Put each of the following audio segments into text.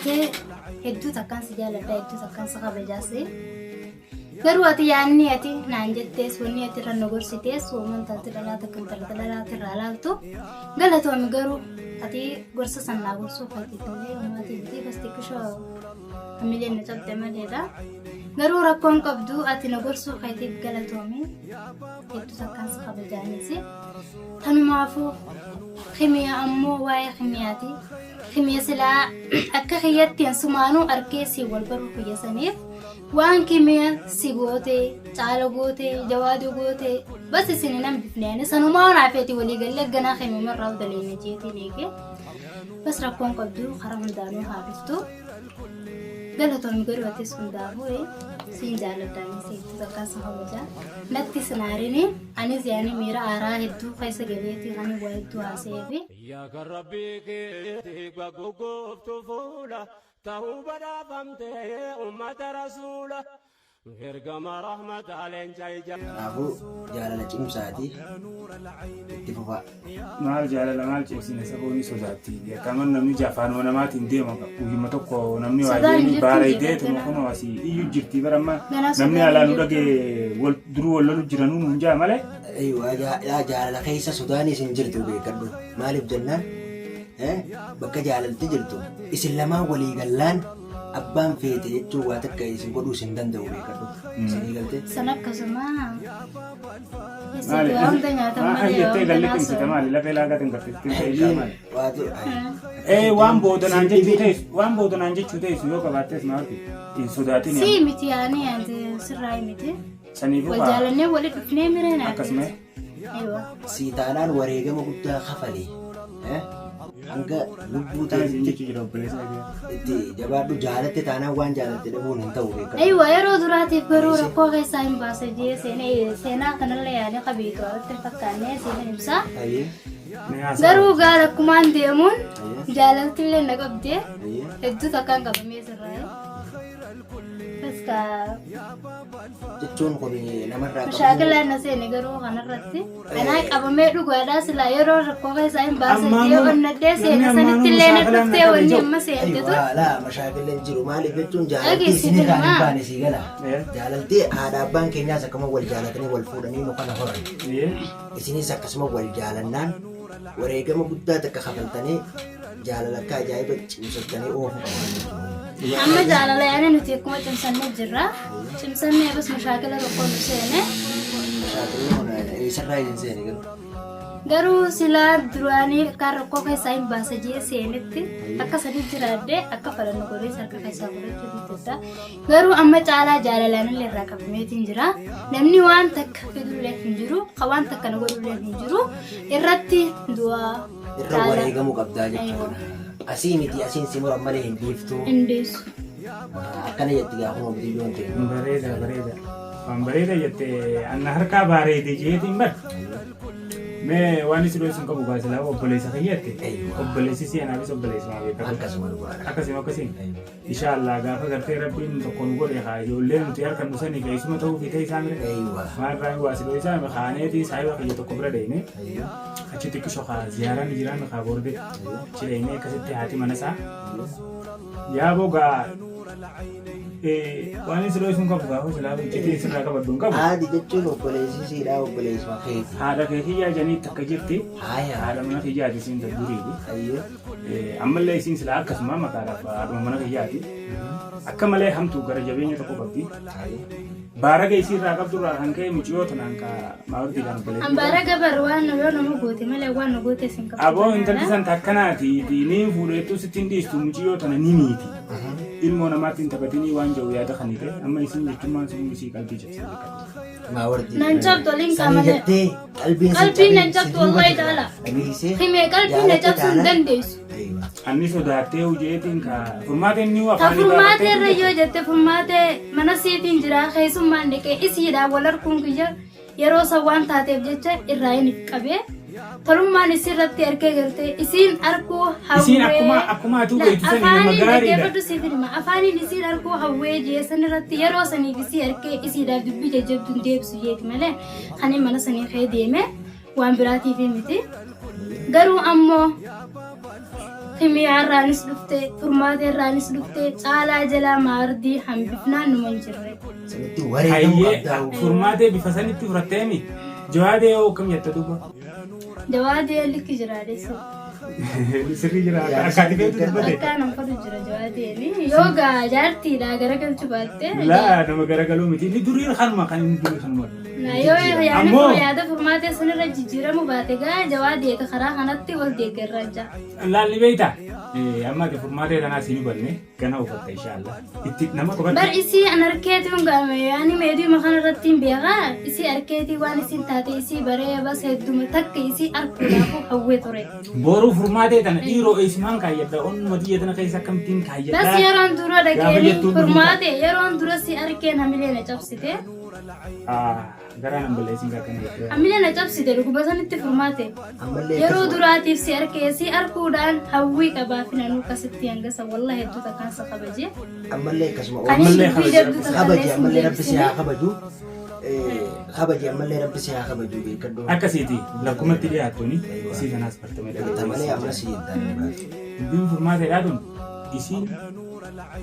كي هدو تكان سجالة هدو تكان سخابة جاسي قرواتي يعني أتي نانجت تيس وني أتي رنوغر سيتيس ومن تلتي لا تكن تلتي لا ترالالتو قالتو أمي قرو أتي قرصة سنة قرصو فاتي تولي وما تبدي بس تكشو أمي نجاب تعمل هذا قرو ركون قبدو أتي نقرصو فاتي قالتو أمي هدو تكان سخابة جانيسي تنو معفو خمية أمو واي خمياتي خمية سلا أكا خياتي سمانو أركيسي والبرو في سنيف وان كمية سيغوتي تعالغوتي جوادغوتي بس سنينام بفناني سنو ما عرفتي ولي قال لك جنا خمية مرة ودليني جيتي ليكي بس ركون قبدو خرم دانو حافظتو قالتو مقروا تسكن دابوي سين جالتاني سيتو تكا سخوجا نتي سناريني أني زياني ميرا آرا هدو خيسا قبيتي غني وهدو هاسيبي يا كربي كيتي بقوقف تفولا تهو بدا فمتي أمة رسولا هرقم رحمة علين جاي جاي أبو جالة جيم ساتي اتفاق maal jaalala maal cimsine sabooni sodaatti kaman namni jafaan wanamaatiin deema guyyuma tokko namni waa deemi baara ideetuma kunoo asii iyyuu jirti baramma namni alaanu dhagee duruu wallalu jiranuu nuun jaa malee أيوة جالة خيسة سوداني سنجرتو بيكردو مالي بجنان bakka jaalalti jirtu isin lamaa walii gallaan abbaan feete jechuu waa takka isin godhuu isin danda'u beekadhu isinii galtee sana akkasuma maali ayyattee galli qimsite maali lafee laagatiin gaffittiin ta'ee maali waatu waan boodonaan jechuu ta'es yoo qabaattees maalti hin sodaatin si miti yaani yaante sirraa miti saniifuu wal jaalannee wali dhufnee mireen akkasuma siitaanaan wareegama guddaa kafalee hanga lubbuu ta'e jira obboleessa itti jabaadhu jaalatte taanaan waan jaalatte dhabuun hin ta'u beekadhu aywa yeroo duraatiif garuu rakkoo keessaa hin baase jee seenaa kanallee yaadee qabiitu irratti fakkaannee seenaa ibsaa garuu gaara akkumaan deemuun jaalaltillee na qabdee hedduu takkaan qabamee sirraa jechuun kun namarraa qabu shaakilaa na seene garuu kanarratti anaa qabamee dhugaadhaa silaa yeroo rakkoo keessaa hin baase jee onnadhee seene sanittillee na dhuftee wanni amma seentetu laa mashaakilleen jiru maaliif jechuun jaalaltii isinirraa hin baane sii gala jaalaltii haadha abbaan keenyaas akkuma wal jaalatanii wal fuudhanii nu kana horan isinis akkasuma wal jaalannaan wareegama guddaa takka kafaltanii jaalala akka ajaa'iba cimsattanii oofu qaban amma jaalala yaani nuti akkuma cimsannee jirra cimsannee bas mashaakila tokko nu seene isarraa hin seene garuu silaa duraanii kan rakkoo keessaa hin baase jee seenetti akka sadii jiraadde akka falannu godhee sarka keessaa godhachuu dhiittedha garuu amma caalaa jaalalaan irraa qabameetiin jira namni waan takka fidullee hin jiru waan takka na godhullee hin jiru irratti du'aa irra wareegamuu qabdaa jechuudha asii miti asiin si muran malee hin dhiiftu indeessu akkana jetti gaafuma biyyoon ta'e bareeda waan bareeda jette anna harkaa bareede jeetiin bar mee waan isi dho'isun qabu baasilaa obboleessa kiyyatte obboleessi seenaafis obboleessuma beekatu akkasuma akkasiin inshaallah gaafa gartee rabbiin tokko nu godhe haa ijoollee nuti harkan dhusanii keessuma ta'uu fi ta'e isaa mire maarraan waasi dho'isaa kaaneetii saayiba kiyya tokko bira deemee achitti qisho haa ziyaaraan jiraan haa borde chileenee akkasitti haati manasaa yaa bogaa waan isi dho'isun qabu gaafa silaa hojjetee sirraa qabadduun qabu haadhi jechuun obboleessi siidhaa obboleessuma keeti haadha kee kiyyaa janiitti akka jirti haadha mana kiyyaati isiin duriiti ammallee isiin silaa akkasuma maqaadhaaf haadhuma mana kiyyaati akka malee hamtuu gara jabeenya tokko qabdi baaraga isiirraa qabdurraa kan ka'e muciyyoo tanaan ka maawurtii kan obboleessi baaraga bar waan nama goote malee waan nu goote sin qabu aboo intalli santa akkanaati diiniin fuudheettuu sittiin dhiistu muciyyoo tana ni miiti ilmoo namaatti taphatinii waan jedhu yaada kan ta'e amma isin jechuun sun isii qalbii jabsee maawartii nan cabtu liin qaamane qalbiin nan cabtu wallahi taala himee qalbiin nan cabsu hin dandeessu anni sodaattee hujeetiin ka furmaateen ni waa furmaatee irra yoo jette furmaatee mana siitiin jira keessummaan dhiqee isiidhaan wal arguun kiyya yeroo san waan taateef jecha irraa hin qabee tolummaan isirratti ergee galtee isiin arguu hawwee akkuma atuu beeksisanii nama gaariidha afaaniin isiin arguu hawwee jeessan irratti yeroo saniif isii ergee isiidhaaf dubbii jajjabduun deebisu jeeti malee kan mana sanii ka'ee deeme waan biraatiif miti garuu ammoo خميار رانس لفته فرمات رانس لفته على جلا ماردي هم بفنا نمنجره سنتي وري هاي فرمات بفسني تفرتامي جوادي أو كم يتدوبا جوادي اللي كجرادي سو سري جرا أكاديمية تدوبا كان نفر جرا جوادي اللي يوغا جارتي لا غرقل شبالته لا أنا ما غرقلو متي ندوري الخان كان ندوري الخان نا يو يعني فوياده فرمات سنرا جيرا مباتغا جوادي تخرا خنتي ولدي غرجا لا اللي بيتا أما كفرمات أنا سينو بني كان هو فتى إن شاء الله نما كبر بر إسي أنا ركيتي من يعني ميدي مخان رتين بيغا إسي أركيتي وان إسي تاتي إسي بري بس هدو متك إسي أركو حوي توري بورو فرمات أنا إيرو إسمان كايدا أون مدي يدنا كيسا كم تين كايدا بس يرون دورا دكيني فرمات يرون دورا سي أركين هميلين جابسيته غران بلسين كان هميلين جابسيته لو بس أنت فرمات يرو دوراتي سي أركي سي أركو دان حوي كبافنا نو كستي أنجس والله هدو تكان سخبجي أملي كسمة خبجي أملي ربسي خبجو خبجي أملي ربسي خبجو بيكدو أكاسيتي لكم ترياتوني سيدا ناس برتمي تملي أمسي بين فرمات أدون إسين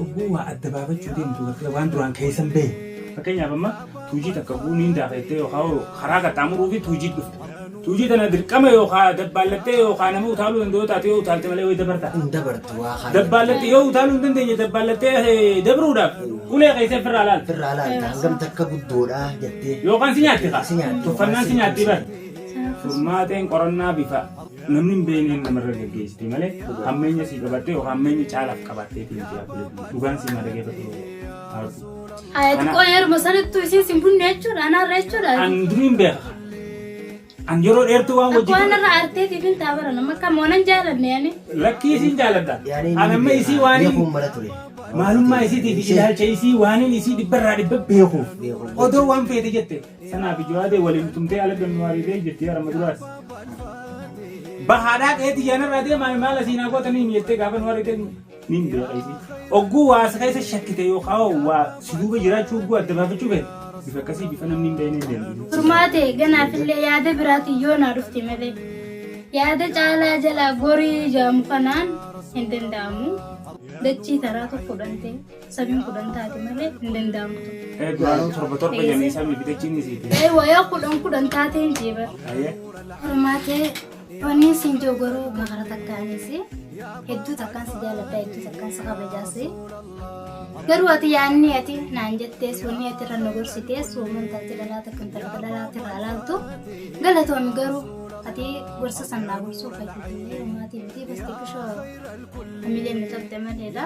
أبوه الدبابة جودين توقف وان دران كيسن به فكينيا بما توجي تكبوني داخلته يخاو خراجة تامرو في توجي توجي أنا دركم يوخا دبالته يوخا نمو ثالو إندو تاتيو ثالث ملأ ويدبرتا دبالته يو ثالو إندن دبالته دبرودا كله كيسه فرالال تانجم تكبودورا جتة يوكان سينياتي خا تفنان سينياتي بس فرماتين كورونا بيفا نمنين بينين نمرة جيستي ماله هميني سي كباتي أو هميني چالاف كباتي تيجي أقوله دوكان سي ماله كباتي ayat ko yer masane tu isi simpun nature ana restaurant andrin be anjoro ertu wan ko ana ra arte tifin tabara namaka monan jalan ne yani lakki sin jalada ana me isi wani malum ma isi tifi dal chay isi wani isi dibbarra dibbe beeko odo wan fete jette sana bi jwade walin tumte ala ben wari de jette ramaduras bahada ke yana rade ma mala sina ko tani yette gaban wari de nin de isi oggu wa sakaisa shakkite yo khaw wa suduba jira chugu adaba chube bifakasi bifanam nin de nin furmate gana fille yaade birati yona rufti mede yaade chala jala gori jam kanan endendamu dachi tarato kudante sabin kudanta ati male endendamu garo sorbator pe yani sami bidechini siti waya kudanta ati jiba furmate wani sinjo goro magarata kanisi heddu takkan sijalata heddu takkan sakabajase garu ati yaanni ati naanjette sonni ati rannogorsite soman tatti dalata kan dalata ralalto galato am garu ati gorsa sanna gorso fakiti mati biti basti kusho amile metabde maleda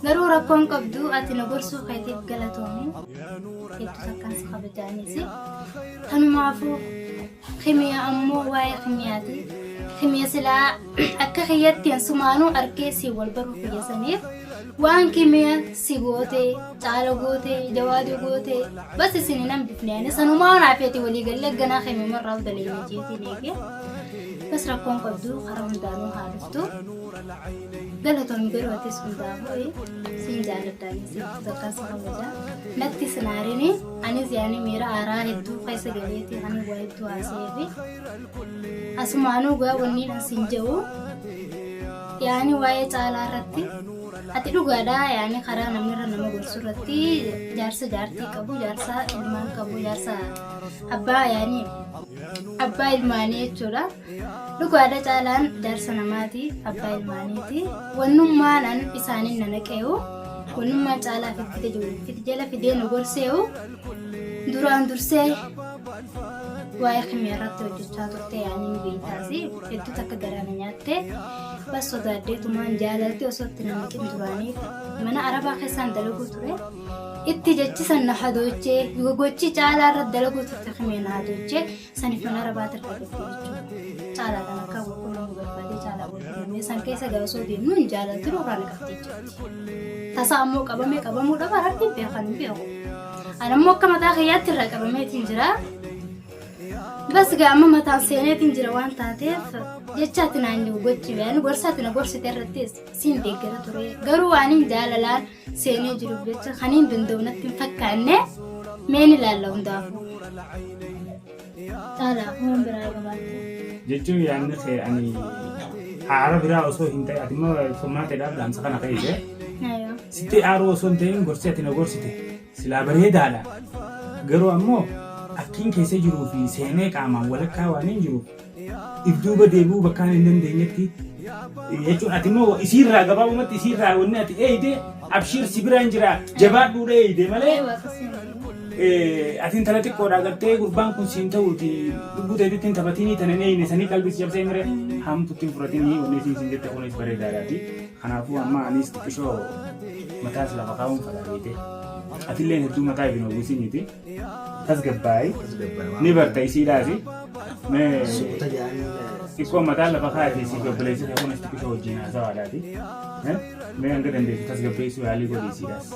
garu rakon qabdu ati nogorso fakiti galato mi heddu takkan sakabajanisi tanmafu khimiya ammo waay khimiyati خمية سلا أكخيتي سمانو أركيسي والبرو في جسنيف وان كمية سيغوتي تعالغوتي جوادغوتي بس سنينام بفنياني سنو ما نعفيتي ولي قال لك جنا خمي مرة ودلي نجيتي ليكي بس ركون قدو خرم دانو هارفتو قالتهم قروتي سندابوي سنجال الداني سيكتوكا سنوجا نكتي سناريني أني زياني ميرا آرا هدو قيسا قليتي هني وايدو آسيبي أسمانو غا ونين أسنجو يعني واي تعالى رتي أتي دوغا دا يعني خرا نميرا نما غرسو رتي جارسا جارتي كبو جارسا إلمان كبو جارسا أبا يعني أبا إلماني يجورا دوغا دا تعالى جارسا نماتي أبا إلماني تي ونما نان إسانين ننكيو ونما تعالى في تجلا في دين غرسيو دوران درسي واي خميرات وجتاتو يعني بيتاسي ادو تكدرانه نياته بس ودادته مان جالتي وسوتنا مكن دراني من عربا خسان دلغو تري اتجچ سن حدوچه يوغوچي چالا رد دلغو تخمينا حدوچه سنف من عربا تركبتي چالا دنكا وكلو مغبادي چالا بولمي سن كيسا غاسو دي نون جالتي روغان كفتي تسامو قبمو دبارتي بيخن بيو انا موكا متا خيات رقبمي تنجرا بس قام ما تنسيني تنجرا وان تاتيف جتاتنا عندي وجوتي يعني غرساتنا غرسة الرتيس سين ديكرا تري غرو اني جالالان سيني جروبت خنين دندونه تنفكانه مين لا لون دافو تالا هم براي غبات جتو يعني خي اني عرب رأسه هنتي أتما فمات الأب لام سكنا كيسه ايوه ستي أرو سنتين غرسة تنا غرسة سلا بريد على غرو أمو أكين كيسه جرو في سينك عما ولا كوانين جرو إبدو بديبو بكان إنن دينتي يجون أتما يصير راجبا ومت يصير راونة أي ده أبشر سبرانجرا جبار دورة أي ده ماله ايوه قسم أتين ثلاثة كورا قرتة قربان كون سينتا وتي بوده تين تبتيني تنيني نسني كلبي سياب سيمرة هم تطين فراتيني ونسين سينجت تكون إسبري داراتي خنافو أما أنيس تكشوا متاز لبقاهم فداريته أتيلين هدو متاعي بينو بوسينيتي تسقباي نيبر تيسي لازي ما إكو متاع لبقاها في سيكو بليسي تكون استكشوا جينا زوالاتي ما عندك عندك تسقباي سوالي قولي سيراس